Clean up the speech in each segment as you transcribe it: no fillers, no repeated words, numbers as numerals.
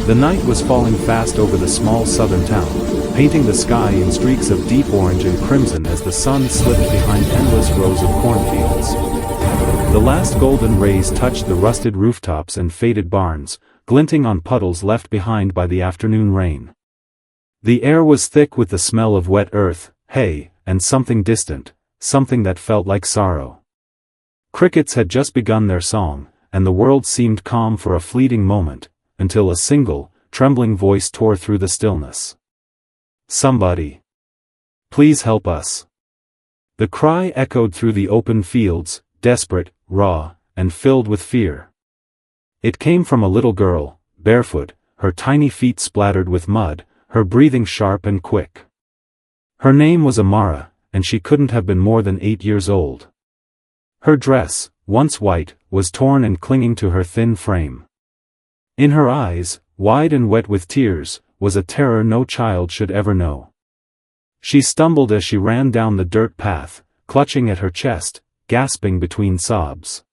The night was falling fast over the small southern town, painting the sky in streaks of deep orange and crimson as the sun slipped behind endless rows of cornfields. The last golden rays touched the rusted rooftops and faded barns, glinting on puddles left behind by the afternoon rain. The air was thick with the smell of wet earth, hay, and something distant, something that felt like sorrow. Crickets had just begun their song, and the world seemed calm for a fleeting moment, until a single, trembling voice tore through the stillness. "Somebody! Please help us!" The cry echoed through the open fields, desperate, raw, and filled with fear. It came from a little girl, barefoot, her tiny feet splattered with mud, her breathing sharp and quick. Her name was Amara, and she couldn't have been more than 8 years old. Her dress, once white, was torn and clinging to her thin frame. In her eyes, wide and wet with tears, was a terror no child should ever know. She stumbled as she ran down the dirt path, clutching at her chest, gasping between sobs.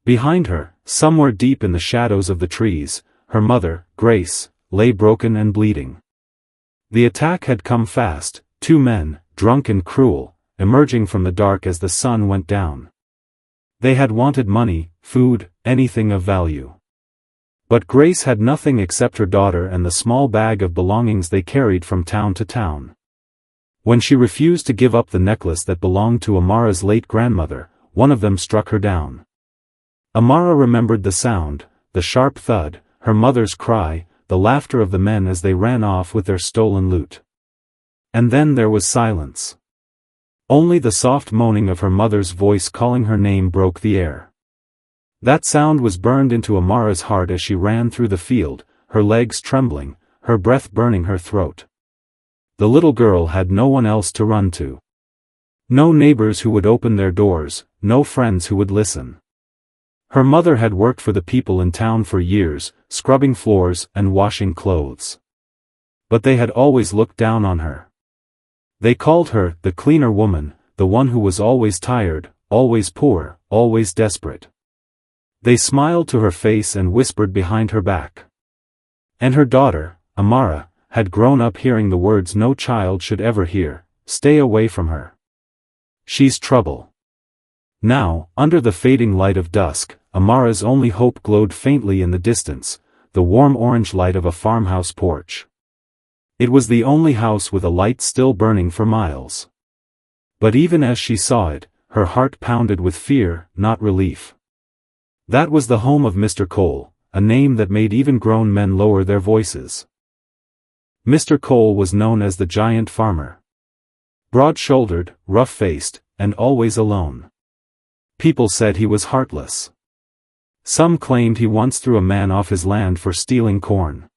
Behind her, somewhere deep in the shadows of the trees, her mother, Grace, lay broken and bleeding. The attack had come fast, 2 men, drunk and cruel, emerging from the dark as the sun went down. They had wanted money, food, anything of value. But Grace had nothing except her daughter and the small bag of belongings they carried from town to town. When she refused to give up the necklace that belonged to Amara's late grandmother, one of them struck her down. Amara remembered the sound, the sharp thud, her mother's cry, the laughter of the men as they ran off with their stolen loot. And then there was silence. Only the soft moaning of her mother's voice calling her name broke the air. That sound was burned into Amara's heart as she ran through the field, her legs trembling, her breath burning her throat. The little girl had no one else to run to. No neighbors who would open their doors, no friends who would listen. Her mother had worked for the people in town for years, scrubbing floors and washing clothes. But they had always looked down on her. They called her the cleaner woman, the one who was always tired, always poor, always desperate. They smiled to her face and whispered behind her back. And her daughter, Amara, had grown up hearing the words no child should ever hear, "Stay away from her. She's trouble." Now, under the fading light of dusk, Amara's only hope glowed faintly in the distance, the warm orange light of a farmhouse porch. It was the only house with a light still burning for miles. But even as she saw it, her heart pounded with fear, not relief. That was the home of Mr. Cole, a name that made even grown men lower their voices. Mr. Cole was known as the giant farmer. Broad-shouldered, rough-faced, and always alone. People said he was heartless. Some claimed he once threw a man off his land for stealing corn.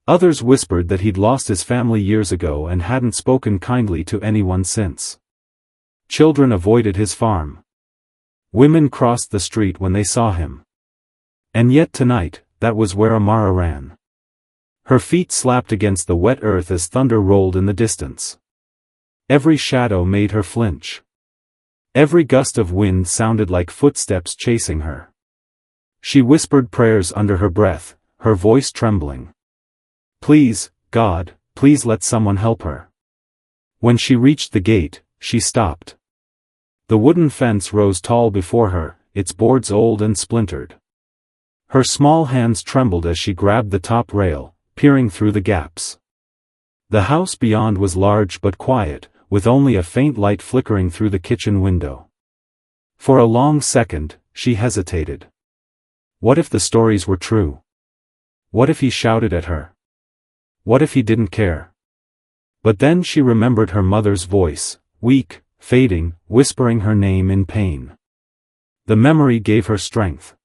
Others whispered that he'd lost his family years ago and hadn't spoken kindly to anyone since. Children avoided his farm. Women crossed the street when they saw him. And yet tonight, that was where Amara ran. Her feet slapped against the wet earth as thunder rolled in the distance. Every shadow made her flinch. Every gust of wind sounded like footsteps chasing her. She whispered prayers under her breath, her voice trembling. "Please, God, please let someone help her." When she reached the gate, she stopped. The wooden fence rose tall before her, its boards old and splintered. Her small hands trembled as she grabbed the top rail, peering through the gaps. The house beyond was large but quiet, with only a faint light flickering through the kitchen window. For a long second, she hesitated. What if the stories were true? What if he shouted at her? What if he didn't care? But then she remembered her mother's voice, weak, fading, whispering her name in pain. The memory gave her strength.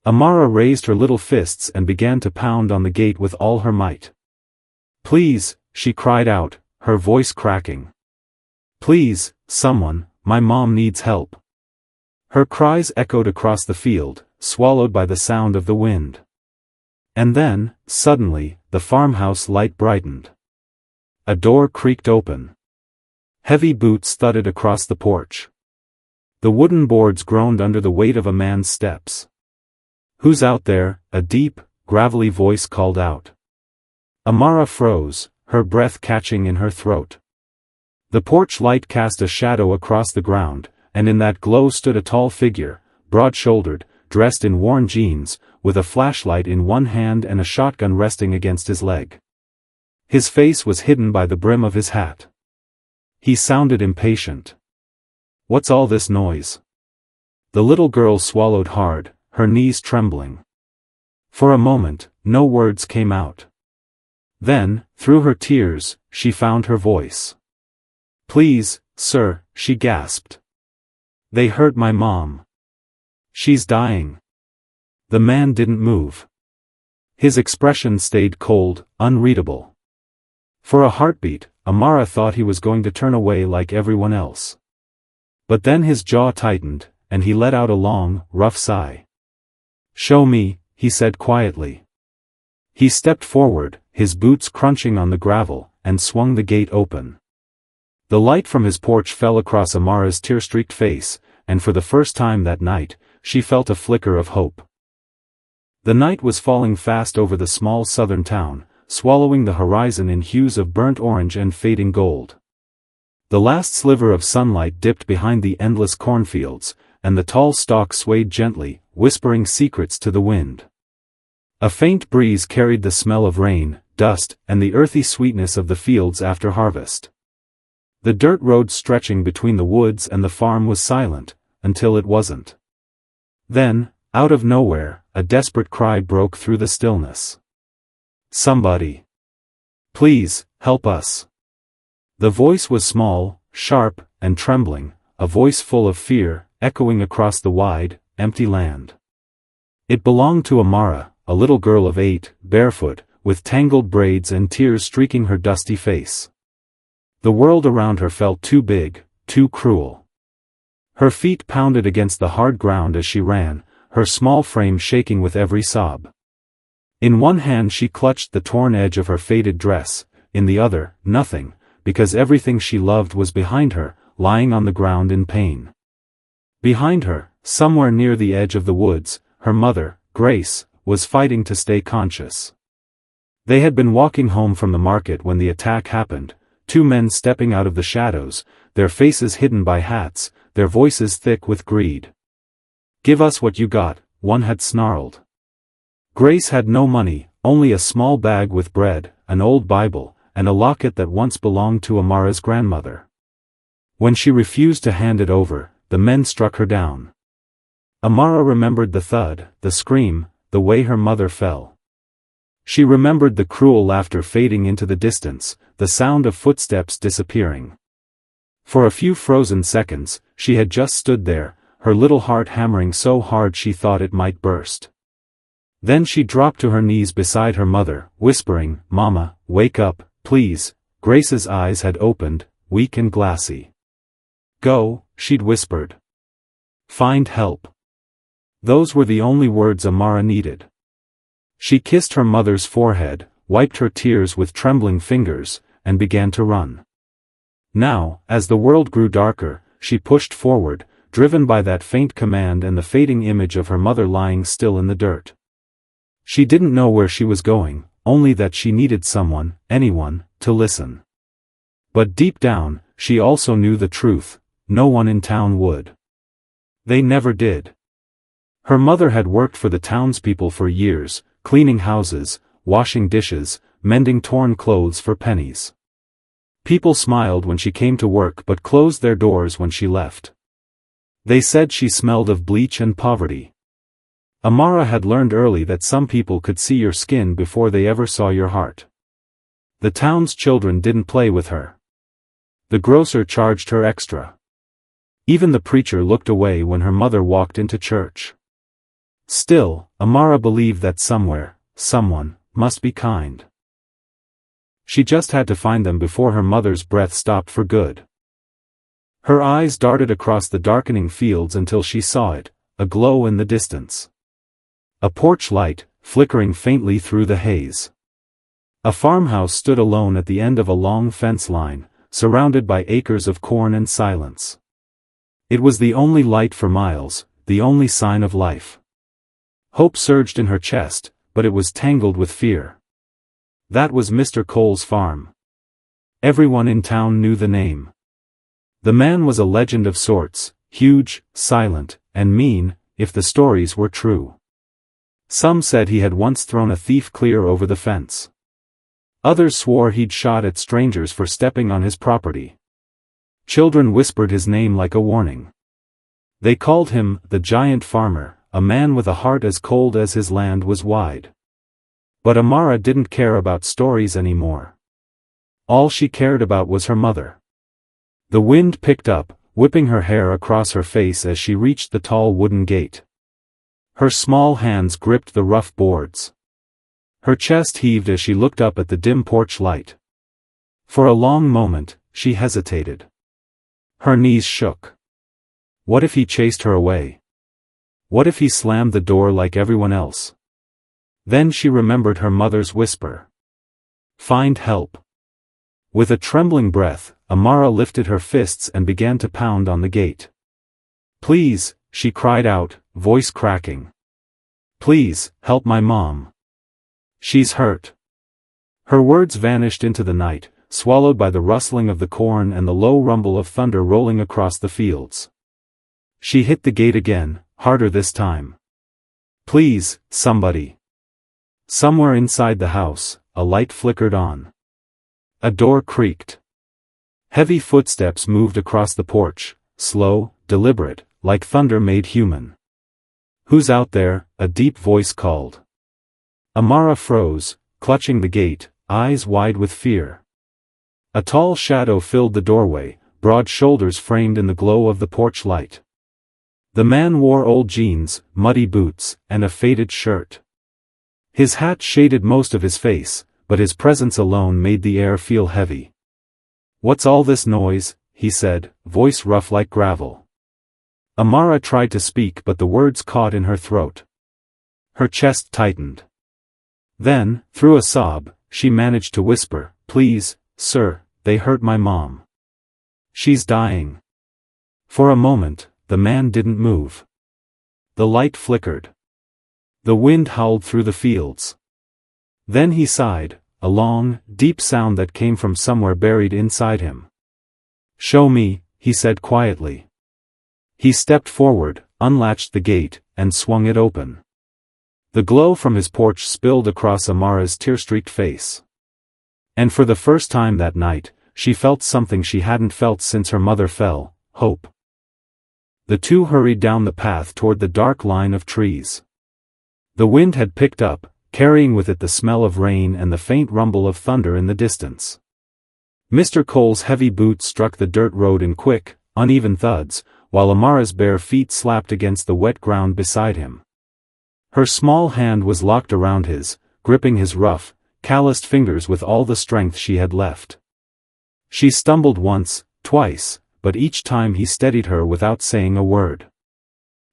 Amara raised her little fists and began to pound on the gate with all her might. "Please," she cried out, her voice cracking. "Please, someone, my mom needs help." Her cries echoed across the field, swallowed by the sound of the wind. And then, suddenly, the farmhouse light brightened. A door creaked open. Heavy boots thudded across the porch. The wooden boards groaned under the weight of a man's steps. "Who's out there?" a deep, gravelly voice called out. Amara froze, her breath catching in her throat. The porch light cast a shadow across the ground, and in that glow stood a tall figure, broad-shouldered, dressed in worn jeans, with a flashlight in one hand and a shotgun resting against his leg. His face was hidden by the brim of his hat. He sounded impatient. "What's all this noise?" The little girl swallowed hard, her knees trembling. For a moment, no words came out. Then, through her tears, she found her voice. "Please, sir," she gasped. "They hurt my mom. She's dying." The man didn't move. His expression stayed cold, unreadable. For a heartbeat, Amara thought he was going to turn away like everyone else. But then his jaw tightened, and he let out a long, rough sigh. "Show me," he said quietly. He stepped forward, his boots crunching on the gravel, and swung the gate open. The light from his porch fell across Amara's tear-streaked face, and for the first time that night, she felt a flicker of hope. The night was falling fast over the small southern town, swallowing the horizon in hues of burnt orange and fading gold. The last sliver of sunlight dipped behind the endless cornfields, and the tall stalks swayed gently, whispering secrets to the wind. A faint breeze carried the smell of rain, dust, and the earthy sweetness of the fields after harvest. The dirt road stretching between the woods and the farm was silent, until it wasn't. Then, out of nowhere, a desperate cry broke through the stillness. "Somebody! Please, help us!" The voice was small, sharp, and trembling, a voice full of fear, echoing across the wide, empty land. It belonged to Amara, a little girl of 8, barefoot, with tangled braids and tears streaking her dusty face. The world around her felt too big, too cruel. Her feet pounded against the hard ground as she ran, her small frame shaking with every sob. In one hand she clutched the torn edge of her faded dress, in the other, nothing, because everything she loved was behind her, lying on the ground in pain. Behind her, somewhere near the edge of the woods, her mother, Grace, was fighting to stay conscious. They had been walking home from the market when the attack happened, two men stepping out of the shadows, their faces hidden by hats, their voices thick with greed. "Give us what you got," one had snarled. Grace had no money, only a small bag with bread, an old Bible, and a locket that once belonged to Amara's grandmother. When she refused to hand it over, the men struck her down. Amara remembered the thud, the scream, the way her mother fell. She remembered the cruel laughter fading into the distance, the sound of footsteps disappearing. For a few frozen seconds, she had just stood there, her little heart hammering so hard she thought it might burst. Then she dropped to her knees beside her mother, whispering, "Mama, wake up, please." Grace's eyes had opened, weak and glassy. "Go," she'd whispered. "Find help." Those were the only words Amara needed. She kissed her mother's forehead, wiped her tears with trembling fingers, and began to run. Now, as the world grew darker, she pushed forward, driven by that faint command and the fading image of her mother lying still in the dirt. She didn't know where she was going, only that she needed someone, anyone, to listen. But deep down, she also knew the truth: no one in town would. They never did. Her mother had worked for the townspeople for years, cleaning houses, washing dishes, mending torn clothes for pennies. People smiled when she came to work but closed their doors when she left. They said she smelled of bleach and poverty. Amara had learned early that some people could see your skin before they ever saw your heart. The town's children didn't play with her. The grocer charged her extra. Even the preacher looked away when her mother walked into church. Still, Amara believed that somewhere, someone, must be kind. She just had to find them before her mother's breath stopped for good. Her eyes darted across the darkening fields until she saw it, a glow in the distance. A porch light, flickering faintly through the haze. A farmhouse stood alone at the end of a long fence line, surrounded by acres of corn and silence. It was the only light for miles, the only sign of life. Hope surged in her chest, but it was tangled with fear. That was Mr. Cole's farm. Everyone in town knew the name. The man was a legend of sorts, huge, silent, and mean, if the stories were true. Some said he had once thrown a thief clear over the fence. Others swore he'd shot at strangers for stepping on his property. Children whispered his name like a warning. They called him the Giant Farmer, a man with a heart as cold as his land was wide. But Amara didn't care about stories anymore. All she cared about was her mother. The wind picked up, whipping her hair across her face as she reached the tall wooden gate. Her small hands gripped the rough boards. Her chest heaved as she looked up at the dim porch light. For a long moment, she hesitated. Her knees shook. What if he chased her away? What if he slammed the door like everyone else? Then she remembered her mother's whisper. Find help. With a trembling breath, Amara lifted her fists and began to pound on the gate. Please, she cried out, voice cracking. Please, help my mom. She's hurt. Her words vanished into the night, swallowed by the rustling of the corn and the low rumble of thunder rolling across the fields. She hit the gate again, harder this time. Please, somebody. Somewhere inside the house, a light flickered on. A door creaked. Heavy footsteps moved across the porch, slow, deliberate, like thunder made human. Who's out there? A deep voice called. Amara froze, clutching the gate, eyes wide with fear. A tall shadow filled the doorway, broad shoulders framed in the glow of the porch light. The man wore old jeans, muddy boots, and a faded shirt. His hat shaded most of his face, but his presence alone made the air feel heavy. What's all this noise? He said, voice rough like gravel. Amara tried to speak but the words caught in her throat. Her chest tightened. Then, through a sob, she managed to whisper, Please, sir, they hurt my mom. She's dying. For a moment, the man didn't move. The light flickered. The wind howled through the fields. Then he sighed, a long, deep sound that came from somewhere buried inside him. Show me, he said quietly. He stepped forward, unlatched the gate, and swung it open. The glow from his porch spilled across Amara's tear-streaked face. And for the first time that night, she felt something she hadn't felt since her mother fell, hope. The two hurried down the path toward the dark line of trees. The wind had picked up, carrying with it the smell of rain and the faint rumble of thunder in the distance. Mr. Cole's heavy boots struck the dirt road in quick, uneven thuds, while Amara's bare feet slapped against the wet ground beside him. Her small hand was locked around his, gripping his rough, calloused fingers with all the strength she had left. She stumbled once, twice, but each time he steadied her without saying a word.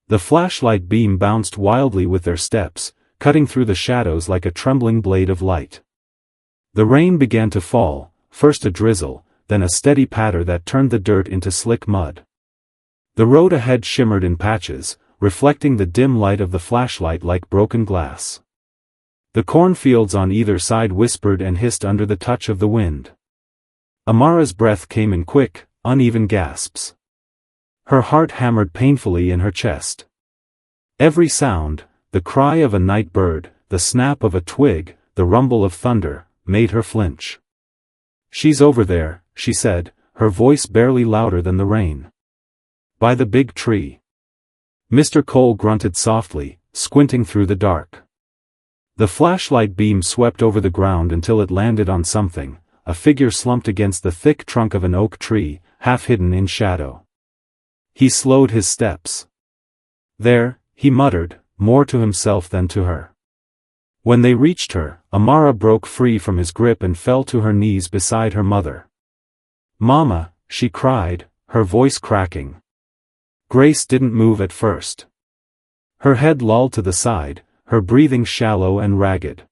The flashlight beam bounced wildly with their steps, cutting through the shadows like a trembling blade of light. The rain began to fall, first a drizzle, then a steady patter that turned the dirt into slick mud. The road ahead shimmered in patches, reflecting the dim light of the flashlight like broken glass. The cornfields on either side whispered and hissed under the touch of the wind. Amara's breath came in quick, uneven gasps. Her heart hammered painfully in her chest. Every sound, the cry of a night bird, the snap of a twig, the rumble of thunder, made her flinch. She's over there, she said, her voice barely louder than the rain. By the big tree. Mr. Cole grunted softly, squinting through the dark. The flashlight beam swept over the ground until it landed on something, a figure slumped against the thick trunk of an oak tree, half hidden in shadow. He slowed his steps. There, he muttered, more to himself than to her. When they reached her, Amara broke free from his grip and fell to her knees beside her mother. Mama, she cried, her voice cracking. Grace didn't move at first. Her head lolled to the side, her breathing shallow and ragged.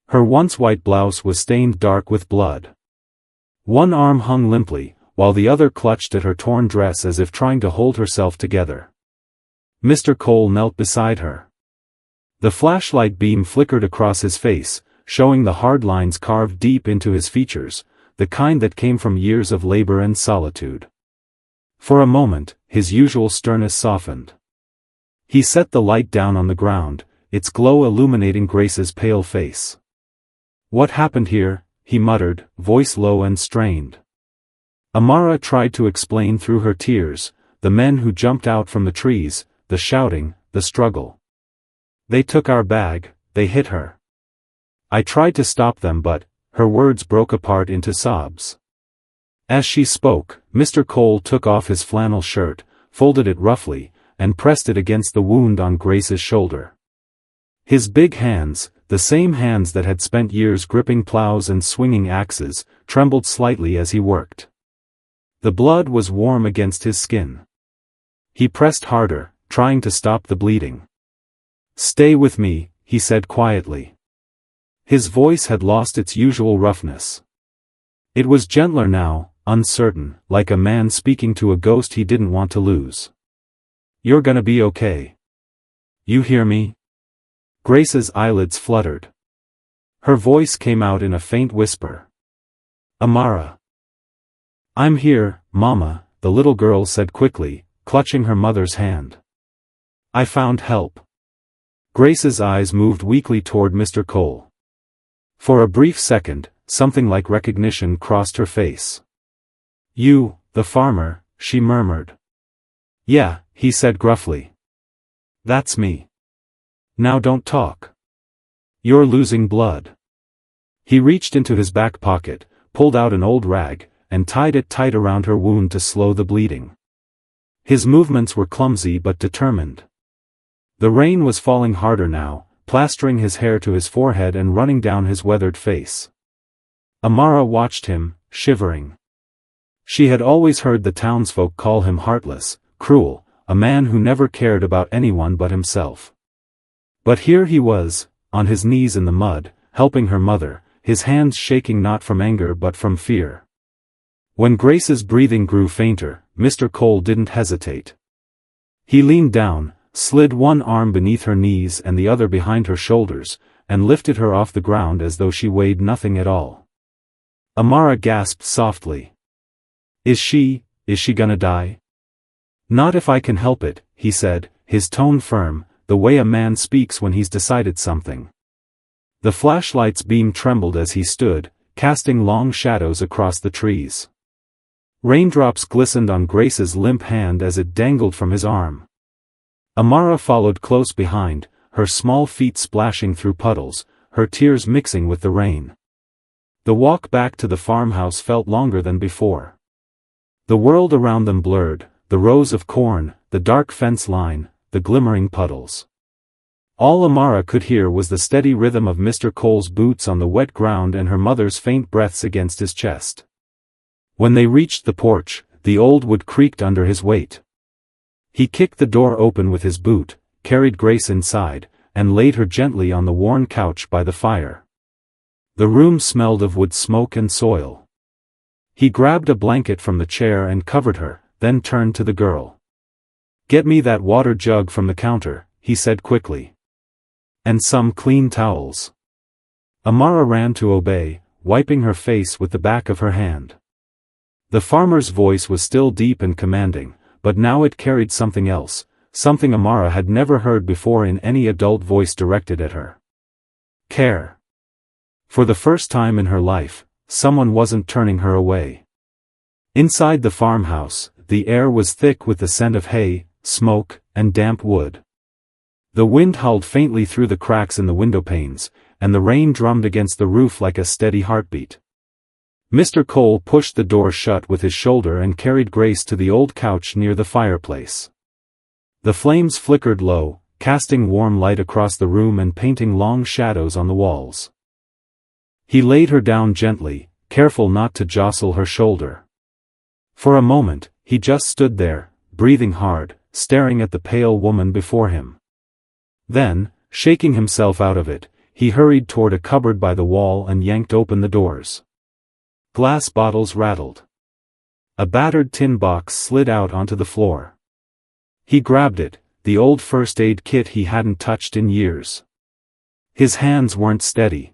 Her once white blouse was stained dark with blood. One arm hung limply, while the other clutched at her torn dress as if trying to hold herself together. Mr. Cole knelt beside her. The flashlight beam flickered across his face, showing the hard lines carved deep into his features, the kind that came from years of labor and solitude. For a moment, his usual sternness softened. He set the light down on the ground, its glow illuminating Grace's pale face. "What happened here?" he muttered, voice low and strained. Amara tried to explain through her tears, the men who jumped out from the trees, the shouting, the struggle. "They took our bag, they hit her. I tried to stop them but," her words broke apart into sobs. As she spoke, Mr. Cole took off his flannel shirt, folded it roughly, and pressed it against the wound on Grace's shoulder. His big hands, the same hands that had spent years gripping plows and swinging axes, trembled slightly as he worked. The blood was warm against his skin. He pressed harder, trying to stop the bleeding. "Stay with me," he said quietly. His voice had lost its usual roughness. It was gentler now, uncertain, like a man speaking to a ghost he didn't want to lose. "You're gonna be okay. You hear me?" Grace's eyelids fluttered. Her voice came out in a faint whisper. "Amara." "I'm here, Mama," the little girl said quickly, clutching her mother's hand. "I found help." Grace's eyes moved weakly toward Mr. Cole. For a brief second, something like recognition crossed her face. "You, the farmer," she murmured. "Yeah," he said gruffly. "That's me. Now don't talk. You're losing blood." He reached into his back pocket, pulled out an old rag, and tied it tight around her wound to slow the bleeding. His movements were clumsy but determined. The rain was falling harder now, plastering his hair to his forehead and running down his weathered face. Amara watched him, shivering. She had always heard the townsfolk call him heartless, cruel, a man who never cared about anyone but himself. But here he was, on his knees in the mud, helping her mother, his hands shaking not from anger but from fear. When Grace's breathing grew fainter, Mr. Cole didn't hesitate. He leaned down, slid one arm beneath her knees and the other behind her shoulders, and lifted her off the ground as though she weighed nothing at all. Amara gasped softly. Is she gonna die?" "Not if I can help it," he said, his tone firm, the way a man speaks when he's decided something. The flashlight's beam trembled as he stood, casting long shadows across the trees. Raindrops glistened on Grace's limp hand as it dangled from his arm. Amara followed close behind, her small feet splashing through puddles, her tears mixing with the rain. The walk back to the farmhouse felt longer than before. The world around them blurred, the rows of corn, the dark fence line, the glimmering puddles. All Amara could hear was the steady rhythm of Mr. Cole's boots on the wet ground and her mother's faint breaths against his chest. When they reached the porch, the old wood creaked under his weight. He kicked the door open with his boot, carried Grace inside, and laid her gently on the worn couch by the fire. The room smelled of wood smoke and soil. He grabbed a blanket from the chair and covered her, then turned to the girl. "Get me that water jug from the counter," he said quickly. "And some clean towels." Amara ran to obey, wiping her face with the back of her hand. The farmer's voice was still deep and commanding, but now it carried something else, something Amara had never heard before in any adult voice directed at her. Care. For the first time in her life, someone wasn't turning her away. Inside the farmhouse, the air was thick with the scent of hay, smoke, and damp wood. The wind howled faintly through the cracks in the window panes, and the rain drummed against the roof like a steady heartbeat. Mr. Cole pushed the door shut with his shoulder and carried Grace to the old couch near the fireplace. The flames flickered low, casting warm light across the room and painting long shadows on the walls. He laid her down gently, careful not to jostle her shoulder. For a moment, he just stood there, breathing hard, staring at the pale woman before him. Then, shaking himself out of it, he hurried toward a cupboard by the wall and yanked open the doors. Glass bottles rattled. A battered tin box slid out onto the floor. He grabbed it, the old first aid kit he hadn't touched in years. His hands weren't steady.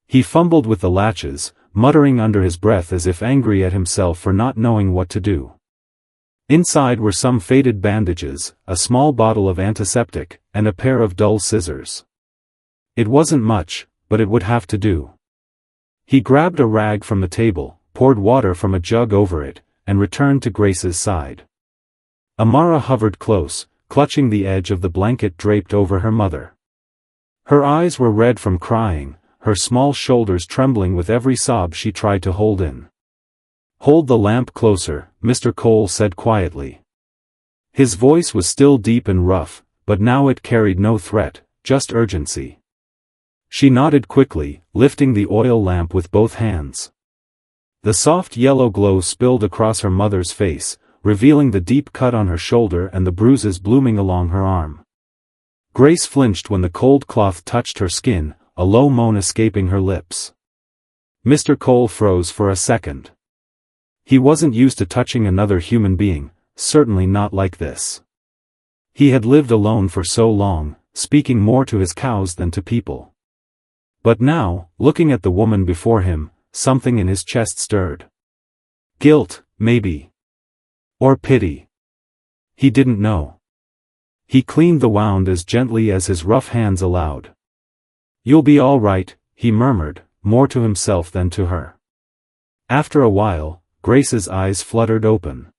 He fumbled with the latches, muttering under his breath as if angry at himself for not knowing what to do. Inside were some faded bandages, a small bottle of antiseptic, and a pair of dull scissors. It wasn't much, but it would have to do. He grabbed a rag from the table, poured water from a jug over it, and returned to Grace's side. Amara hovered close, clutching the edge of the blanket draped over her mother. Her eyes were red from crying, her small shoulders trembling with every sob she tried to hold in. "Hold the lamp closer," Mr. Cole said quietly. His voice was still deep and rough, but now it carried no threat, just urgency. She nodded quickly, lifting the oil lamp with both hands. The soft yellow glow spilled across her mother's face, revealing the deep cut on her shoulder and the bruises blooming along her arm. Grace flinched when the cold cloth touched her skin, a low moan escaping her lips. Mr. Cole froze for a second. He wasn't used to touching another human being, certainly not like this. He had lived alone for so long, speaking more to his cows than to people. But now, looking at the woman before him, something in his chest stirred. Guilt, maybe. Or pity. He didn't know. He cleaned the wound as gently as his rough hands allowed. "You'll be all right," he murmured, more to himself than to her. After a while, Grace's eyes fluttered open.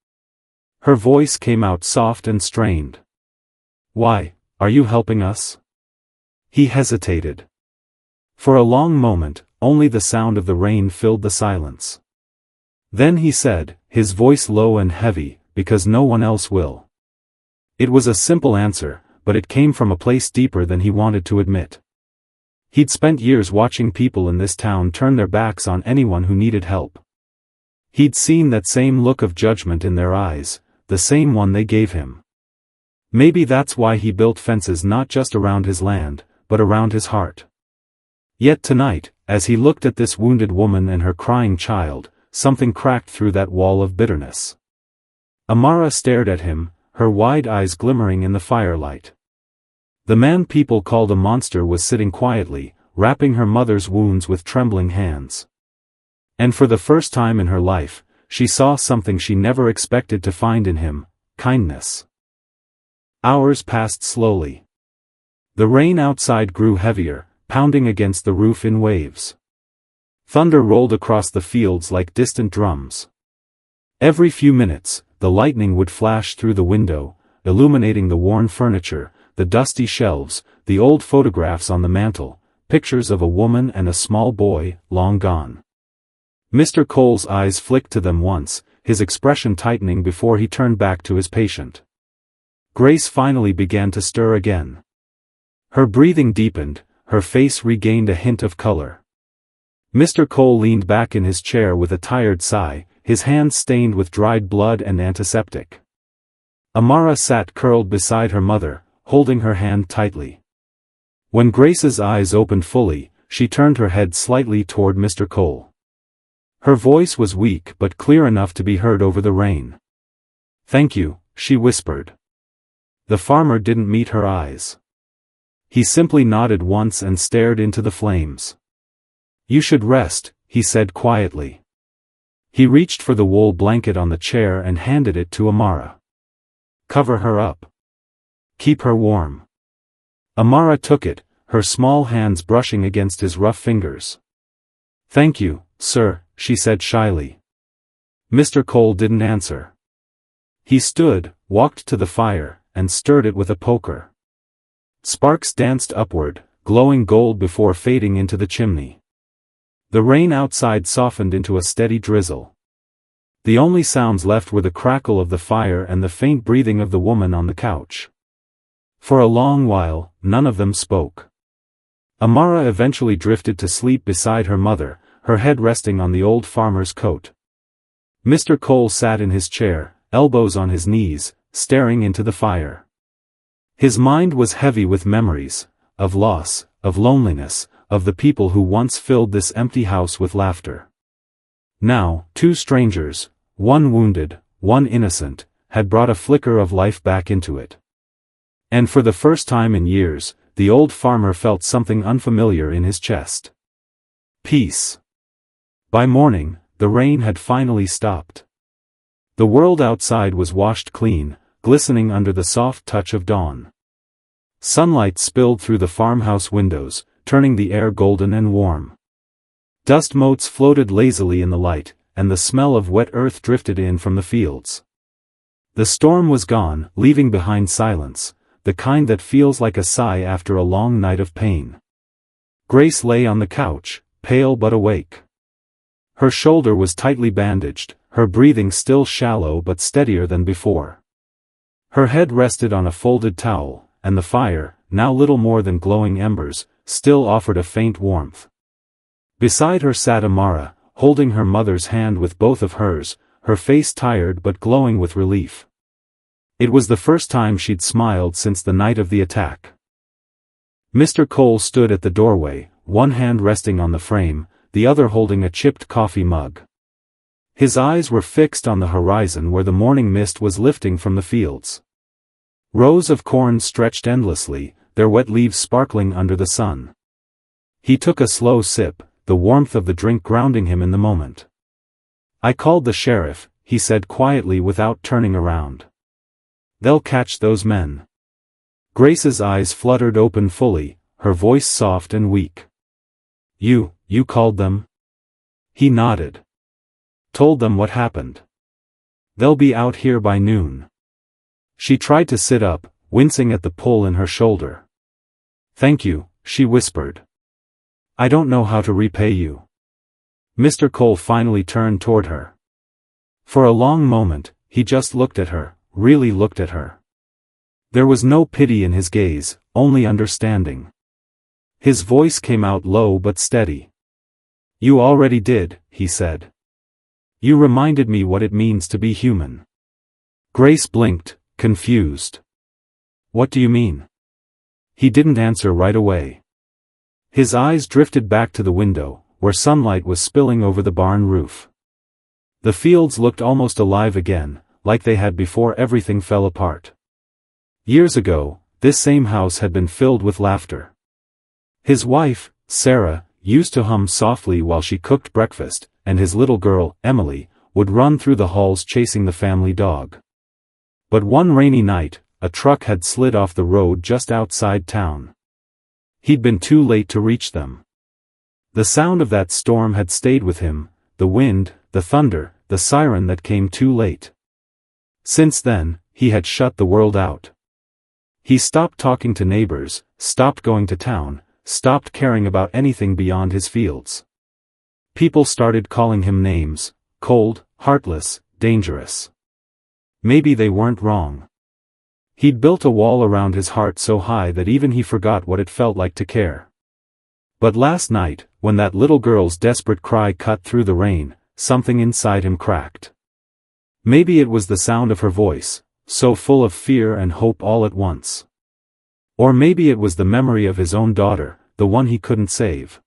Her voice came out soft and strained. "Why, are you helping us?" He hesitated. For a long moment, only the sound of the rain filled the silence. Then he said, his voice low and heavy, "Because no one else will." It was a simple answer, but it came from a place deeper than he wanted to admit. He'd spent years watching people in this town turn their backs on anyone who needed help. He'd seen that same look of judgment in their eyes, the same one they gave him. Maybe that's why he built fences not just around his land, but around his heart. Yet tonight, as he looked at this wounded woman and her crying child, something cracked through that wall of bitterness. Amara stared at him, her wide eyes glimmering in the firelight. The man people called a monster was sitting quietly, wrapping her mother's wounds with trembling hands. And for the first time in her life, she saw something she never expected to find in him: kindness. Hours passed slowly. The rain outside grew heavier, pounding against the roof in waves. Thunder rolled across the fields like distant drums. Every few minutes, the lightning would flash through the window, illuminating the worn furniture, the dusty shelves, the old photographs on the mantel, pictures of a woman and a small boy, long gone. Mr. Cole's eyes flicked to them once, his expression tightening before he turned back to his patient. Grace finally began to stir again. Her breathing deepened, her face regained a hint of color. Mr. Cole leaned back in his chair with a tired sigh, his hands stained with dried blood and antiseptic. Amara sat curled beside her mother, holding her hand tightly. When Grace's eyes opened fully, she turned her head slightly toward Mr. Cole. Her voice was weak but clear enough to be heard over the rain. "Thank you," she whispered. The farmer didn't meet her eyes. He simply nodded once and stared into the flames. "You should rest," he said quietly. He reached for the wool blanket on the chair and handed it to Amara. "Cover her up. Keep her warm." Amara took it, her small hands brushing against his rough fingers. "Thank you, sir," she said shyly. Mr. Cole didn't answer. He stood, walked to the fire, and stirred it with a poker. Sparks danced upward, glowing gold before fading into the chimney. The rain outside softened into a steady drizzle. The only sounds left were the crackle of the fire and the faint breathing of the woman on the couch. For a long while, none of them spoke. Amara eventually drifted to sleep beside her mother, her head resting on the old farmer's coat. Mr. Cole sat in his chair, elbows on his knees, staring into the fire. His mind was heavy with memories, of loss, of loneliness, of the people who once filled this empty house with laughter. Now, two strangers, one wounded, one innocent, had brought a flicker of life back into it. And for the first time in years, the old farmer felt something unfamiliar in his chest. Peace. By morning, the rain had finally stopped. The world outside was washed clean, glistening under the soft touch of dawn. Sunlight spilled through the farmhouse windows, turning the air golden and warm. Dust motes floated lazily in the light, and the smell of wet earth drifted in from the fields. The storm was gone, leaving behind silence, the kind that feels like a sigh after a long night of pain. Grace lay on the couch, pale but awake. Her shoulder was tightly bandaged, her breathing still shallow but steadier than before. Her head rested on a folded towel, and the fire, now little more than glowing embers, still offered a faint warmth. Beside her sat Amara, holding her mother's hand with both of hers, her face tired but glowing with relief. It was the first time she'd smiled since the night of the attack. Mr. Cole stood at the doorway, one hand resting on the frame, the other holding a chipped coffee mug. His eyes were fixed on the horizon where the morning mist was lifting from the fields. Rows of corn stretched endlessly, their wet leaves sparkling under the sun. He took a slow sip, the warmth of the drink grounding him in the moment. "I called the sheriff," he said quietly without turning around. "They'll catch those men." Grace's eyes fluttered open fully, her voice soft and weak. You called them?" He nodded. "Told them what happened. They'll be out here by noon." She tried to sit up, wincing at the pull in her shoulder. "Thank you," she whispered. "I don't know how to repay you." Mr. Cole finally turned toward her. For a long moment, he just looked at her, really looked at her. There was no pity in his gaze, only understanding. His voice came out low but steady. "You already did," he said. "You reminded me what it means to be human." Grace blinked, confused. "What do you mean?" He didn't answer right away. His eyes drifted back to the window, where sunlight was spilling over the barn roof. The fields looked almost alive again, like they had before everything fell apart. Years ago, this same house had been filled with laughter. His wife, Sarah, used to hum softly while she cooked breakfast, and his little girl, Emily, would run through the halls chasing the family dog. But one rainy night, a truck had slid off the road just outside town. He'd been too late to reach them. The sound of that storm had stayed with him, the wind, the thunder, the siren that came too late. Since then, he had shut the world out. He stopped talking to neighbors, stopped going to town, stopped caring about anything beyond his fields. People started calling him names: cold, heartless, dangerous. Maybe they weren't wrong. He'd built a wall around his heart so high that even he forgot what it felt like to care. But last night, when that little girl's desperate cry cut through the rain, something inside him cracked. Maybe it was the sound of her voice, so full of fear and hope all at once. Or maybe it was the memory of his own daughter, the one he couldn't save.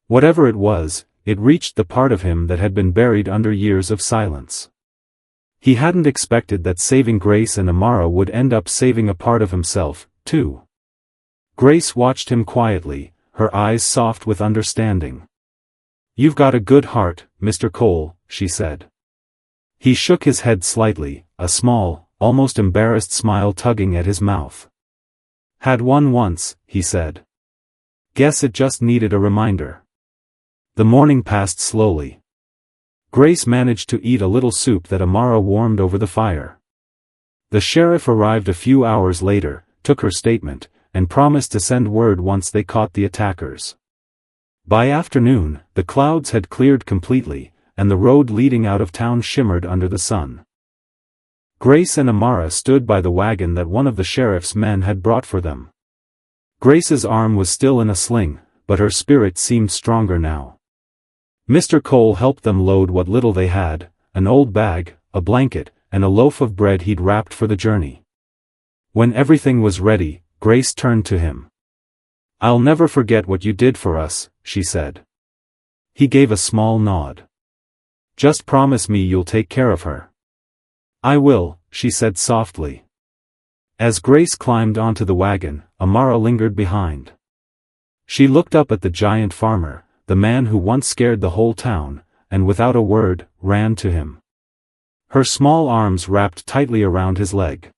Whatever it was, it reached the part of him that had been buried under years of silence. He hadn't expected that saving Grace and Amara would end up saving a part of himself, too. Grace watched him quietly, her eyes soft with understanding. "You've got a good heart, Mr. Cole," she said. He shook his head slightly, a small, almost embarrassed smile tugging at his mouth. "Had one once," he said. "Guess it just needed a reminder." The morning passed slowly. Grace managed to eat a little soup that Amara warmed over the fire. The sheriff arrived a few hours later, took her statement, and promised to send word once they caught the attackers. By afternoon, the clouds had cleared completely, and the road leading out of town shimmered under the sun. Grace and Amara stood by the wagon that one of the sheriff's men had brought for them. Grace's arm was still in a sling, but her spirit seemed stronger now. Mr. Cole helped them load what little they had, an old bag, a blanket, and a loaf of bread he'd wrapped for the journey. When everything was ready, Grace turned to him. "I'll never forget what you did for us," she said. He gave a small nod. "Just promise me you'll take care of her." "I will," she said softly. As Grace climbed onto the wagon, Amara lingered behind. She looked up at the giant farmer, the man who once scared the whole town, and without a word, ran to him. Her small arms wrapped tightly around his leg.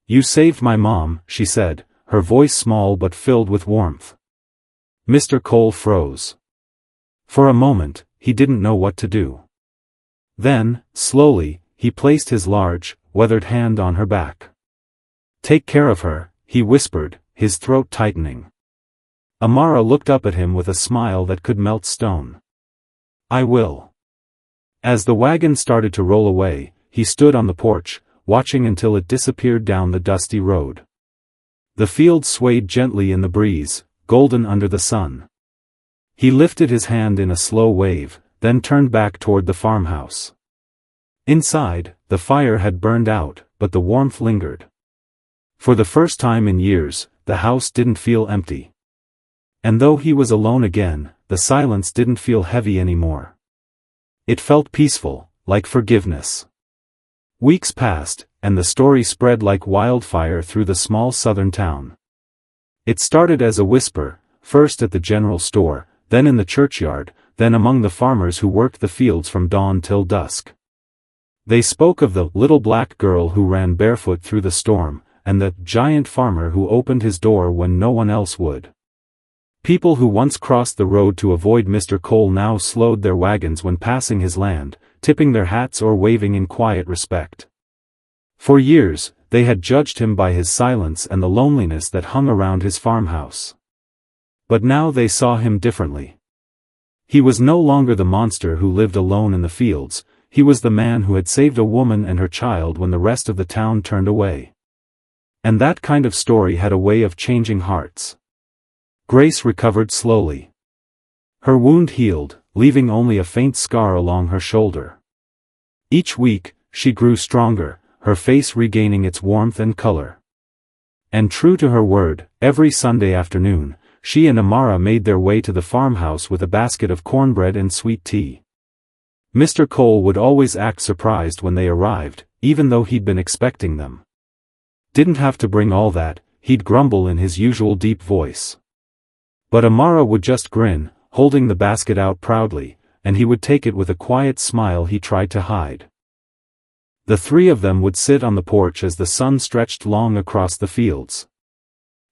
"You saved my mom," she said, her voice small but filled with warmth. Mr. Cole froze. For a moment, he didn't know what to do. Then, slowly, he placed his large, weathered hand on her back. "Take care of her," he whispered, his throat tightening. Amara looked up at him with a smile that could melt stone. "I will." As the wagon started to roll away, he stood on the porch, watching until it disappeared down the dusty road. The field swayed gently in the breeze, golden under the sun. He lifted his hand in a slow wave, then turned back toward the farmhouse. Inside, the fire had burned out, but the warmth lingered. For the first time in years, the house didn't feel empty. And though he was alone again, the silence didn't feel heavy anymore. It felt peaceful, like forgiveness. Weeks passed, and the story spread like wildfire through the small southern town. It started as a whisper, first at the general store, then in the churchyard, then among the farmers who worked the fields from dawn till dusk. They spoke of the little black girl who ran barefoot through the storm, and the giant farmer who opened his door when no one else would. People who once crossed the road to avoid Mr. Cole now slowed their wagons when passing his land, tipping their hats or waving in quiet respect. For years, they had judged him by his silence and the loneliness that hung around his farmhouse. But now they saw him differently. He was no longer the monster who lived alone in the fields, he was the man who had saved a woman and her child when the rest of the town turned away. And that kind of story had a way of changing hearts. Grace recovered slowly. Her wound healed, leaving only a faint scar along her shoulder. Each week, she grew stronger, her face regaining its warmth and color. And true to her word, every Sunday afternoon, she and Amara made their way to the farmhouse with a basket of cornbread and sweet tea. Mr. Cole would always act surprised when they arrived, even though he'd been expecting them. "Didn't have to bring all that," he'd grumble in his usual deep voice. But Amara would just grin, holding the basket out proudly, and he would take it with a quiet smile he tried to hide. The three of them would sit on the porch as the sun stretched long across the fields.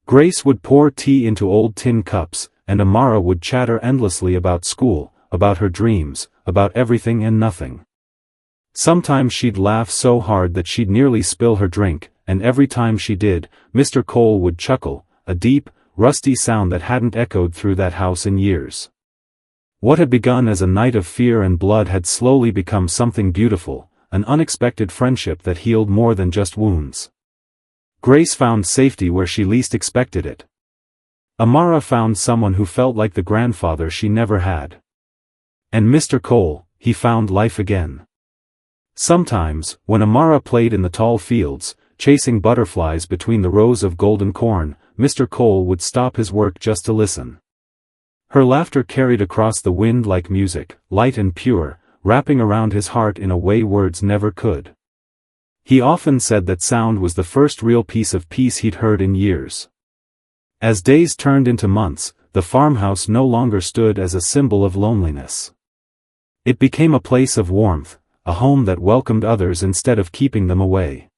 Grace would pour tea into old tin cups, and Amara would chatter endlessly about school, about her dreams, about everything and nothing. Sometimes she'd laugh so hard that she'd nearly spill her drink, and every time she did, Mr. Cole would chuckle, a deep, rusty sound that hadn't echoed through that house in years. What had begun as a night of fear and blood had slowly become something beautiful, an unexpected friendship that healed more than just wounds. Grace found safety where she least expected it. Amara found someone who felt like the grandfather she never had. And Mr. Cole, he found life again. Sometimes, when Amara played in the tall fields, chasing butterflies between the rows of golden corn, Mr. Cole would stop his work just to listen. Her laughter carried across the wind like music, light and pure, wrapping around his heart in a way words never could. He often said that sound was the first real piece of peace he'd heard in years. As days turned into months, the farmhouse no longer stood as a symbol of loneliness. It became a place of warmth, a home that welcomed others instead of keeping them away.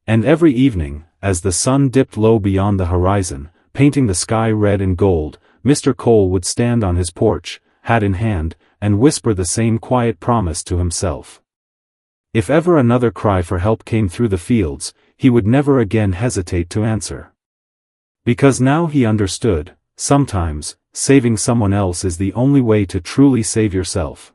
And every evening, as the sun dipped low beyond the horizon, painting the sky red and gold, Mr. Cole would stand on his porch, hat in hand, and whisper the same quiet promise to himself. If ever another cry for help came through the fields, he would never again hesitate to answer. Because now he understood, sometimes, saving someone else is the only way to truly save yourself.